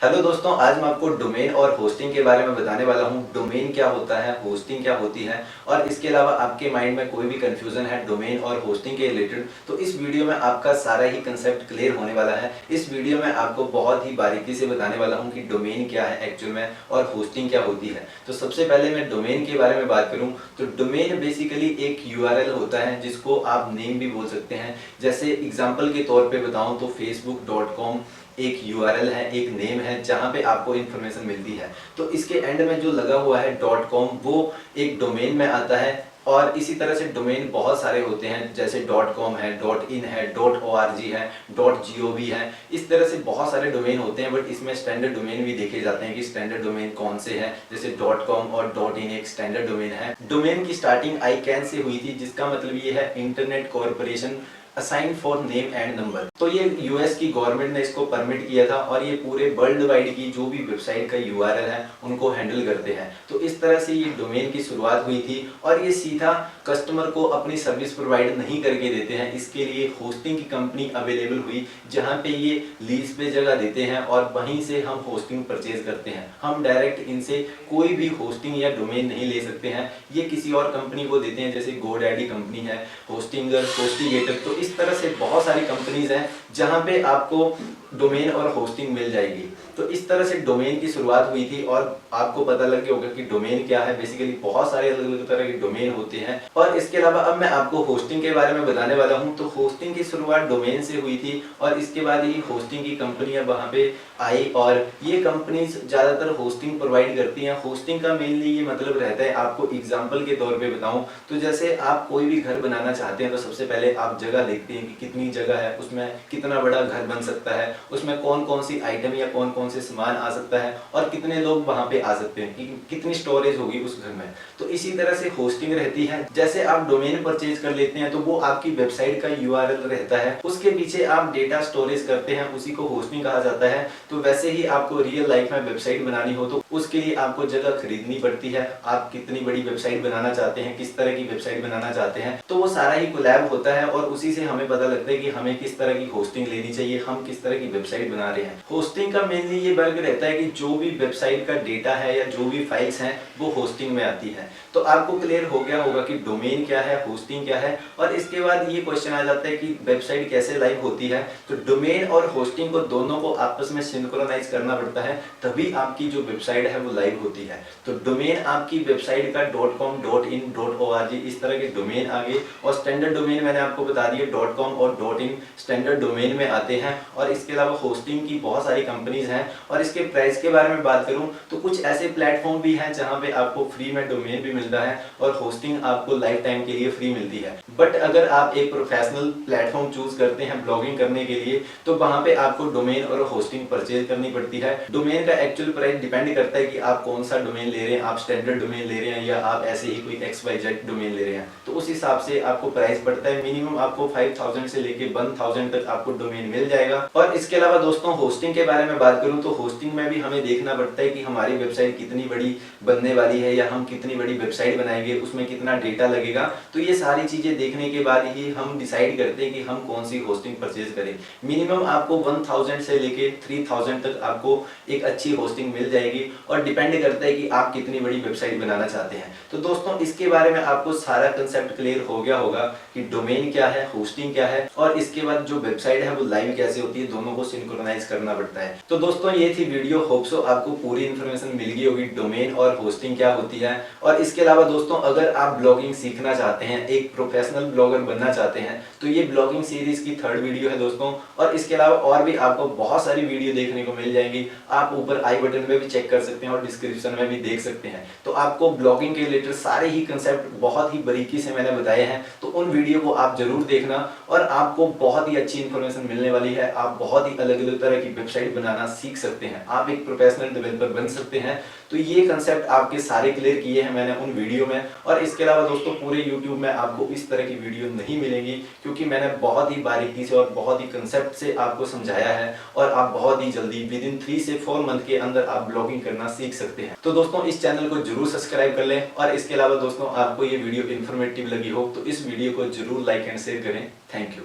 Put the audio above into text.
Hello दोस्तों, आज मैं आपको डोमेन और होस्टिंग के बारे में बताने वाला हूँ। डोमेन क्या होता है, होस्टिंग क्या होती है और इसके अलावा आपके माइंड में कोई भी कंफ्यूजन है डोमेन और होस्टिंग के रिलेटेड, तो इस वीडियो में आपका सारा ही कंसेप्ट क्लियर होने वाला है। इस वीडियो में आपको बहुत ही बारीकी से बताने वाला हूँ कि डोमेन क्या है एक्चुअल में और होस्टिंग क्या होती है। तो सबसे पहले मैं डोमेन के बारे में बात करूँ तो डोमेन बेसिकली एक यूआरएल होता है जिसको आप नेम भी बोल सकते हैं। जैसे एग्जाम्पल के तौर पर बताऊँ तो facebook.com एक यूआरएल है, एक नेम है जहां पे आपको इन्फॉर्मेशन मिलती है। तो इसके एंड में जो लगा हुआ है .com वो एक डोमेन में आता है। और इसी तरह से डोमेन बहुत सारे होते हैं, जैसे .com है, .in है, .org है, .gov है। इस तरह से बहुत सारे डोमेन होते हैं, बट इसमें स्टैंडर्ड डोमेन भी देखे जाते हैं कि स्टैंडर्ड डोमेन कौन से हैं। जैसे .com और .in एक स्टैंडर्ड डोमेन है। डोमेन की स्टार्टिंग ICANN से हुई थी, जिसका मतलब ये है internet corporation assign for name and number. तो ये यूएस की गवर्नमेंट ने इसको परमिट किया था और ये पूरे वर्ल्ड वाइड की जो भी वेबसाइट का यूआरएल है उनको हैंडल करते हैं। तो इस तरह से ये डोमेन की शुरुआत हुई थी और ये सीधा कस्टमर को अपनी सर्विस प्रोवाइड नहीं करके देते हैं। इसके लिए होस्टिंग की कंपनी अवेलेबल हुई जहां पे ये लीज पे जगह देते हैं और वहीं से हम होस्टिंग परचेज करते हैं। हम डायरेक्ट इनसे कोई भी होस्टिंग या डोमेन नहीं ले सकते हैं, ये किसी और कंपनी को देते हैं। जैसे गोडैडी कंपनी है, होस्टिंगर, होस्टिगेटर। तो इस तरह से बहुत सारी कंपनीज हैं जहां पे आपको डोमेन और होस्टिंग मिल जाएगी। तो इस तरह से डोमेन की शुरुआत हुई थी और आपको पता लग गया होगा कि डोमेन क्या है। बेसिकली बहुत सारे अलग अलग तरह के डोमेन होते हैं। और इसके अलावा अब मैं आपको होस्टिंग के बारे में बताने वाला हूं। तो होस्टिंग की शुरुआत डोमेन से हुई थी और इसके बाद ही होस्टिंग की कंपनियां वहां पे आई और ये कंपनीज ज्यादातर होस्टिंग प्रोवाइड करती हैं। होस्टिंग का मेनली ये मतलब रहता है, आपको एग्जाम्पल के तौर पर बताऊं तो जैसे आप कोई भी घर बनाना चाहते हैं तो सबसे पहले आप जगह देखते हैं कि कितनी जगह है, उसमें कितना बड़ा घर बन सकता है, उसमें कौन कौन सी आइटम या कौन कौन से सामान आ सकता है और कितने लोग वहां पे आ सकते हैं, कितनी स्टोरेज होगी उस घर में। तो इसी तरह से होस्टिंग रहती है। जैसे आप डोमेन परचेज कर लेते हैं तो वो आपकी वेबसाइट का यूआरएल रहता है, उसके पीछे आप डेटा स्टोरेज करते हैं, उसी को होस्टिंग कहा जाता है। तो वैसे ही आपको रियल लाइफ में वेबसाइट बनानी हो तो उसके लिए आपको जगह खरीदनी पड़ती है। आप कितनी बड़ी वेबसाइट बनाना चाहते हैं, किस तरह की वेबसाइट बनाना चाहते हैं, तो वो सारा ही कोलैब होता है और उसी से हमें पता लगता है कि हमें किस तरह की होस्टिंग लेनी चाहिए, हम किस तरह की वेबसाइट बना रहे हैं। होस्टिंग का मेनली ये वर्क रहता है कि जो भी वेबसाइट का डेटा है या जो भी फाइल्स हैं वो होस्टिंग में आती है। तो आपको क्लियर हो गया होगा कि डोमेन क्या है, होस्टिंग क्या है। और इसके बाद ये क्वेश्चन आ जाता है कि वेबसाइट कैसे लाइव होती है। तो डोमेन और होस्टिंग को दोनों को आपस में सिंक्रोनाइज करना पड़ता है, तभी आपकी जो वेबसाइट है वो लाइव होती है। तो डोमेन आपकी वेबसाइट का .com, .in, .org इस तरह के डोमेन आ गए और स्टैंडर्ड डोमेन मैंने आपको बता दिया .com और .in स्टैंडर्ड डोमेन में आते हैं। और इसके अलावा होस्टिंग की बहुत सारी कंपनीज हैं। और इसके प्राइस के बारे में बात करूं तो कुछ ऐसे प्लेटफॉर्म भी हैं जहां पे आपको फ्री में डोमेन भी मिलता है और होस्टिंग आपको लाइफ टाइम के लिए फ्री मिलती है। बट अगर आप एक प्रोफेशनल प्लेटफॉर्म चूज करते हैं ब्लॉगिंग करने के लिए तो वहां पे आपको डोमेन और होस्टिंग परचेज करनी पड़ती है। डोमेन का एक्चुअल प्राइस डिपेंड करता है कि आप कौन सा डोमेन ले रहे हैं, आप स्टैंडर्ड डोमेन ले रहे हैं या आप ऐसे ही कोई XYZ डोमेन ले रहे हैं। तो उस हिसाब से आपको प्राइस पड़ता है। मिनिमम आपको 5000 से लेके 1000 तक आपको डोमेन मिल जाएगा। और इसके अलावा दोस्तों होस्टिंग के बारे में बात करूं तो होस्टिंग में भी हमें देखना पड़ता है कि हमारी वेबसाइट कितनी बड़ी बनने वाली है या हम कितनी बड़ी वेबसाइट बनाएंगे, उसमें कितना डेटा लगेगा। तो ये सारी चीजें देखने के बाद ही हम डिसाइड करते हैं कि हम कौन सी होस्टिंग परचेज करें। मिनिमम आपको 1000 से लेके 3000 तक आपको एक अच्छी होस्टिंग मिल जाएगी और डिपेंड करता है कि आप कितनी बड़ी वेबसाइट बनाना चाहते हैं। तो दोस्तों इसके बारे में आपको सारा कंसेप्ट क्लियर हो गया होगा कि डोमेन क्या है, होस्टिंग क्या है और इसके बाद जो वेबसाइट है वो लाइव कैसे होती है, दोनों को सिंक्रोनाइज करना पड़ता है। तो दोस्तों ये थी वीडियो, होप सो आपको पूरी इन्फॉर्मेशन मिल गई होगी डोमेन और होस्टिंग क्या होती है। और इसके अलावा दोस्तों अगर आप ब्लॉगिंग सीखना चाहते हैं, एक प्रोफेशनल ब्लॉगर बनना चाहते हैं तो ये ब्लॉगिंग सीरीज की 3rd वीडियो है दोस्तों। और इसके अलावा और भी आपको बहुत सारी वीडियो देखने को मिल जाएंगी। आप ऊपर आई बटन में भी चेक कर सकते हैं और डिस्क्रिप्शन में भी देख सकते हैं। तो आपको ब्लॉगिंग के रिलेटेड सारे ही कंसेप्ट बहुत ही बारीकी से मैंने बताए हैं, तो उन वीडियो को आप जरूर देखना और आपको बहुत ही अच्छी इन्फॉर्मेशन मिलने वाली है। आप बहुत ही अलग अलग तरह की वेबसाइट बनाना सीख सकते हैं, आप एक प्रोफेशनल डेवलपर बन सकते हैं। तो ये कंसेप्ट आपके सारे क्लियर किए हैं मैंने उन वीडियो में। और इसके अलावा दोस्तों पूरे YouTube में आपको इस तरह की वीडियो नहीं मिलेंगी, क्योंकि मैंने बहुत ही बारीकी से और बहुत ही कंसेप्ट से आपको समझाया है और आप बहुत ही जल्दी विदिन 3 से 4 मंथ के अंदर आप ब्लॉगिंग करना सीख सकते हैं। तो दोस्तों इस चैनल को जरूर सब्सक्राइब कर लें। और इसके अलावा दोस्तों आपको ये वीडियो इन्फॉर्मेटिव लगी हो तो इस वीडियो को जरूर लाइक एंड शेयर करें। Thank you.